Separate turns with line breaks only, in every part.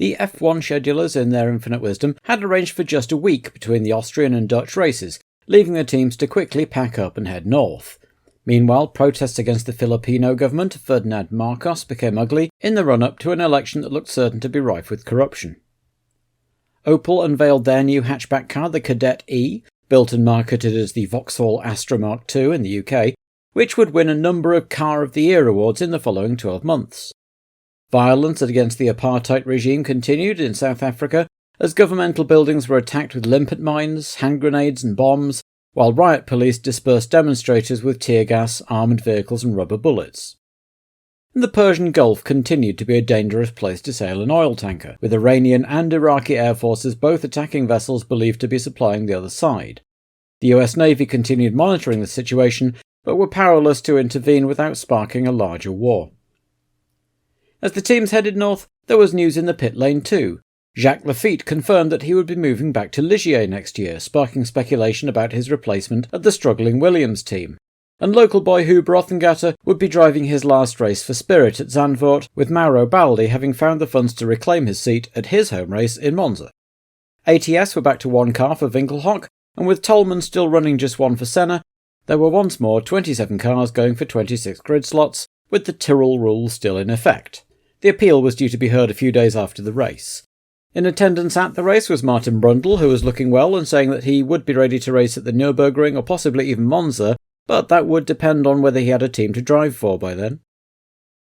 The F1 schedulers, in their infinite wisdom, had arranged for just a week between the Austrian and Dutch races, leaving the teams to quickly pack up and head north. Meanwhile, protests against the Filipino government of Ferdinand Marcos became ugly in the run-up to an election that looked certain to be rife with corruption. Opel unveiled their new hatchback car, the Kadett E, built and marketed as the Vauxhall Astra Mark II in the UK, which would win a number of Car of the Year awards in the following 12 months. Violence against the apartheid regime continued in South Africa as governmental buildings were attacked with limpet mines, hand grenades and bombs, while riot police dispersed demonstrators with tear gas, armoured vehicles and rubber bullets. The Persian Gulf continued to be a dangerous place to sail an oil tanker, with Iranian and Iraqi air forces both attacking vessels believed to be supplying the other side. The US Navy continued monitoring the situation, but were powerless to intervene without sparking a larger war. As the teams headed north, there was news in the pit lane too. Jacques Lafitte confirmed that he would be moving back to Ligier next year, sparking speculation about his replacement at the struggling Williams team. And local boy Hub Rothengatter would be driving his last race for Spirit at Zandvoort, with Mauro Baldi having found the funds to reclaim his seat at his home race in Monza. ATS were back to one car for Winkelhock, and with Tolman still running just one for Senna, there were once more 27 cars going for 26 grid slots, with the Tyrrell rule still in effect. The appeal was due to be heard a few days after the race. In attendance at the race was Martin Brundle, who was looking well and saying that he would be ready to race at the Nürburgring or possibly even Monza, but that would depend on whether he had a team to drive for by then.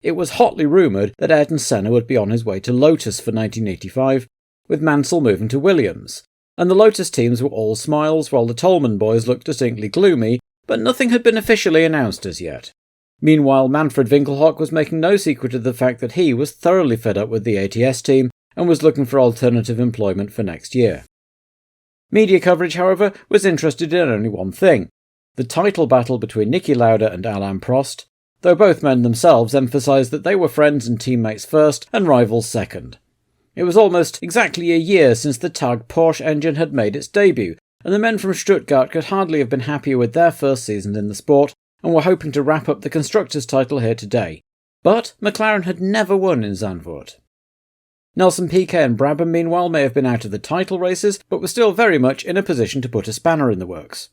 It was hotly rumoured that Ayrton Senna would be on his way to Lotus for 1985, with Mansell moving to Williams, and the Lotus teams were all smiles while the Tolman boys looked distinctly gloomy, but nothing had been officially announced as yet. Meanwhile, Manfred Winkelhock was making no secret of the fact that he was thoroughly fed up with the ATS team and was looking for alternative employment for next year. Media coverage, however, was interested in only one thing: the title battle between Niki Lauda and Alain Prost, though both men themselves emphasised that they were friends and teammates first and rivals second. It was almost exactly a year since the TAG Porsche engine had made its debut, and the men from Stuttgart could hardly have been happier with their first season in the sport, and were hoping to wrap up the Constructors' title here today. But McLaren had never won in Zandvoort. Nelson Piquet and Brabham, meanwhile, may have been out of the title races, but were still very much in a position to put a spanner in the works.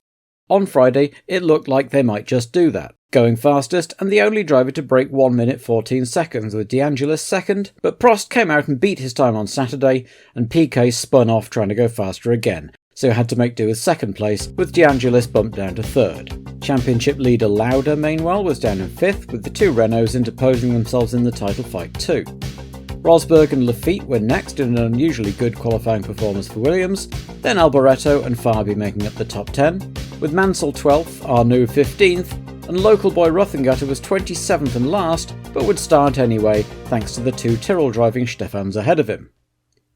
On Friday, it looked like they might just do that, going fastest and the only driver to break 1 minute 14 seconds with De Angelis second, but Prost came out and beat his time on Saturday, and Piquet spun off trying to go faster again, so had to make do with second place, with De Angelis bumped down to third. Championship leader Lauda, meanwhile, was down in fifth, with the two Renaults interposing themselves in the title fight too. Rosberg and Lafitte were next in an unusually good qualifying performance for Williams, then Alboreto and Fabi making up the top 10, with Mansell 12th, Arnoux 15th, and local boy Rothengatter was 27th and last, but would start anyway, thanks to the two Tyrrell driving Stephans ahead of him.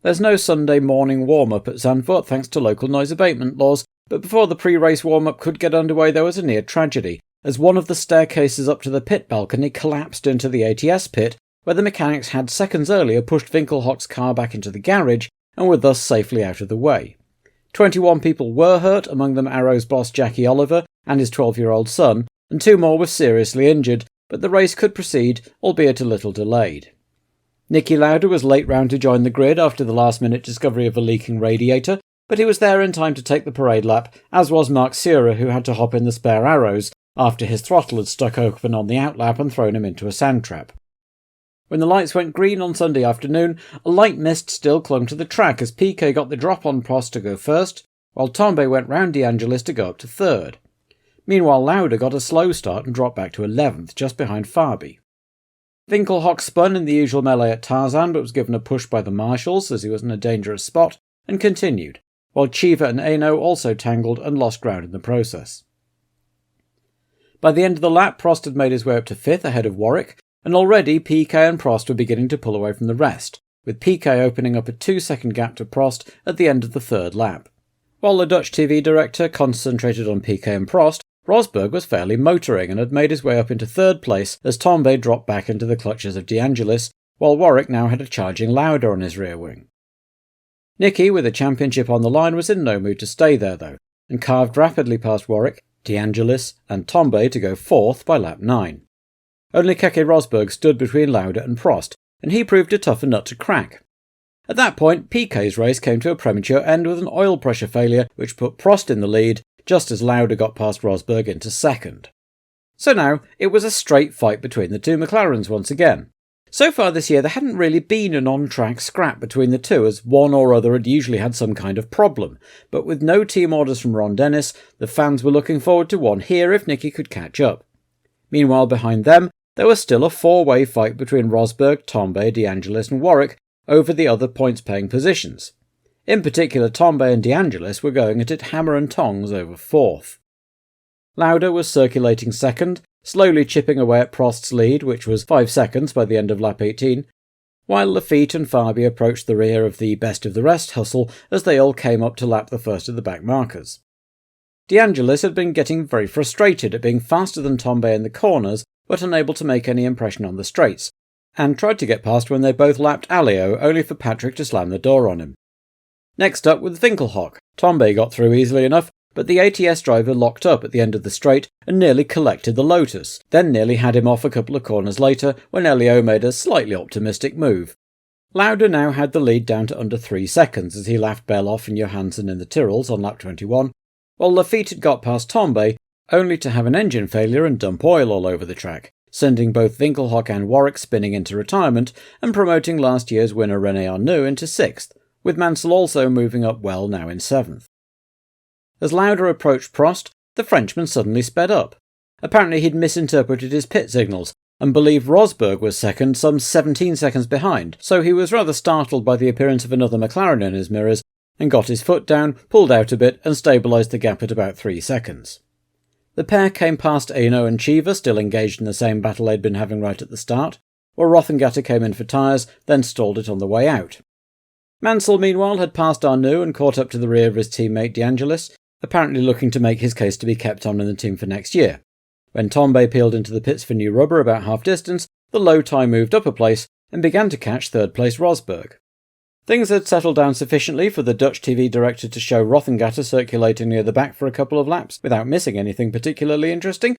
There's no Sunday morning warm-up at Zandvoort thanks to local noise abatement laws, but before the pre-race warm-up could get underway there was a near tragedy, as one of the staircases up to the pit balcony collapsed into the ATS pit, where the mechanics had seconds earlier pushed Winkelhock's car back into the garage and were thus safely out of the way. 21 people were hurt, among them Arrow's boss Jackie Oliver and his 12-year-old son, and 2 more were seriously injured, but the race could proceed, albeit a little delayed. Niki Lauda was late round to join the grid after the last-minute discovery of a leaking radiator, but he was there in time to take the parade lap, as was Mark Seurer, who had to hop in the spare Arrows after his throttle had stuck open on the outlap and thrown him into a sand trap. When the lights went green on Sunday afternoon, a light mist still clung to the track as Piquet got the drop on Prost to go first, while Tombe went round De Angelis to go up to third. Meanwhile, Lauda got a slow start and dropped back to 11th, just behind Fabi. Winkelhock spun in the usual melee at Tarzan, but was given a push by the marshals as he was in a dangerous spot, and continued, while Chiva and Eno also tangled and lost ground in the process. By the end of the lap, Prost had made his way up to 5th ahead of Warwick, and already Piquet and Prost were beginning to pull away from the rest, with Piquet opening up a 2-second gap to Prost at the end of the 3rd lap. While the Dutch TV director concentrated on Piquet and Prost, Rosberg was fairly motoring and had made his way up into 3rd place as Tombe dropped back into the clutches of De Angelis, while Warwick now had a charging Lauda on his rear wing. Niki, with a championship on the line, was in no mood to stay there though, and carved rapidly past Warwick, De Angelis and Tombe to go 4th by lap 9. Only Keke Rosberg stood between Lauda and Prost, and he proved a tougher nut to crack. At that point, Piquet's race came to a premature end with an oil pressure failure which put Prost in the lead, just as Lauda got past Rosberg into second. So now, it was a straight fight between the two McLarens once again. So far this year there hadn't really been an on-track scrap between the two, as one or other had usually had some kind of problem, but with no team orders from Ron Dennis, the fans were looking forward to one here if Nicky could catch up. Meanwhile behind them, there was still a four-way fight between Rosberg, Tambay, De Angelis and Warwick over the other points-paying positions. In particular, Tambay and De Angelis were going at it hammer and tongs over fourth. Lauda was circulating second, slowly chipping away at Prost's lead, which was 5 seconds by the end of lap 18, while Lafitte and Fabi approached the rear of the best of the rest hustle as they all came up to lap the first of the back markers. De Angelis had been getting very frustrated at being faster than Tambay in the corners, but unable to make any impression on the straights, and tried to get past when they both lapped Alio, only for Patrick to slam the door on him. Next up was Winkelhock. Tambay got through easily enough, but the ATS driver locked up at the end of the straight and nearly collected the Lotus, then nearly had him off a couple of corners later when Elio made a slightly optimistic move. Lauda now had the lead down to under 3 seconds as he laughed Beloff and Johansson in the Tyrrells on lap 21, while Lafitte had got past Tambay only to have an engine failure and dump oil all over the track, sending both Winkelhock and Warwick spinning into retirement and promoting last year's winner René Arnoux into 6th, with Mansell also moving up well now in 7th. As Lauda approached Prost, the Frenchman suddenly sped up. Apparently he'd misinterpreted his pit signals and believed Rosberg was second, some 17 seconds behind, so he was rather startled by the appearance of another McLaren in his mirrors and got his foot down, pulled out a bit and stabilised the gap at about 3 seconds. The pair came past Eno and Cheever, still engaged in the same battle they'd been having right at the start, while Rothengatter came in for tyres, then stalled it on the way out. Mansell, meanwhile, had passed Arnoux and caught up to the rear of his teammate De Angelis, apparently looking to make his case to be kept on in the team for next year. When Tambay peeled into the pits for new rubber about half distance, the low tie moved up a place and began to catch third-place Rosberg. Things had settled down sufficiently for the Dutch TV director to show Rothengatter circulating near the back for a couple of laps without missing anything particularly interesting,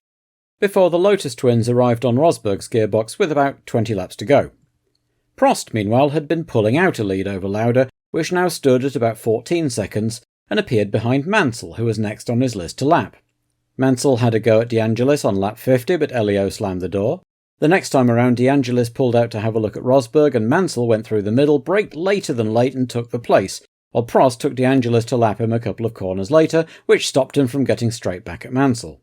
before the Lotus twins arrived on Rosberg's gearbox with about 20 laps to go. Prost, meanwhile, had been pulling out a lead over Lauda, which now stood at about 14 seconds, and appeared behind Mansell, who was next on his list to lap. Mansell had a go at De Angelis on lap 50, but Elio slammed the door. The next time around, De Angelis pulled out to have a look at Rosberg, and Mansell went through the middle, braked later than late and took the place, while Prost took De Angelis to lap him a couple of corners later, which stopped him from getting straight back at Mansell.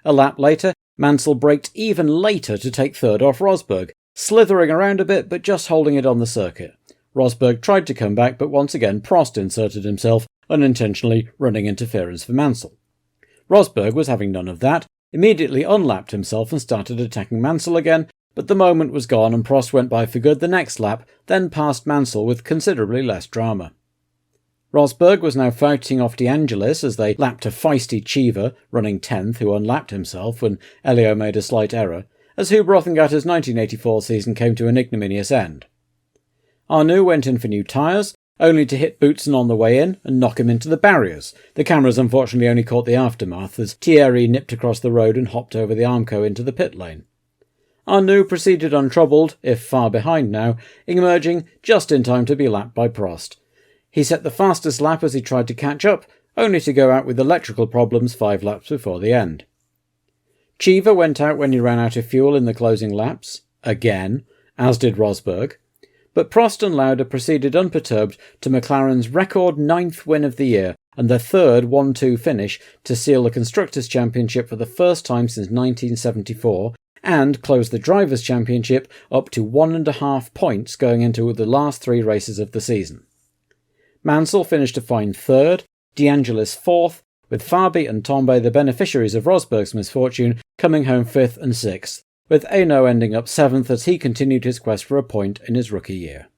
A lap later, Mansell braked even later to take third off Rosberg, slithering around a bit but just holding it on the circuit. Rosberg tried to come back, but once again Prost inserted himself, unintentionally running interference for Mansell. Rosberg was having none of that, immediately unlapped himself and started attacking Mansell again, but the moment was gone and Prost went by for good the next lap, then passed Mansell with considerably less drama. Rosberg was now fighting off De Angelis as they lapped a feisty Cheever, running 10th, who unlapped himself when Elio made a slight error, as Hub Rothengatter's 1984 season came to an ignominious end. Arnoux went in for new tyres, only to hit Boutsen on the way in and knock him into the barriers. The cameras unfortunately only caught the aftermath as Thierry nipped across the road and hopped over the Armco into the pit lane. Arnoux proceeded untroubled, if far behind now, emerging just in time to be lapped by Prost. He set the fastest lap as he tried to catch up, only to go out with electrical problems 5 laps before the end. Cheever went out when he ran out of fuel in the closing laps, again, as did Rosberg, but Prost and Lauda proceeded unperturbed to McLaren's record 9th win of the year and their third 1-2 finish to seal the Constructors' Championship for the first time since 1974 and close the Drivers' Championship up to 1.5 points going into the last 3 races of the season. Mansell finished a fine third, De Angelis 4th, with Fabi and Tambay the beneficiaries of Rosberg's misfortune coming home 5th and 6th, with Eno ending up 7th as he continued his quest for a point in his rookie year.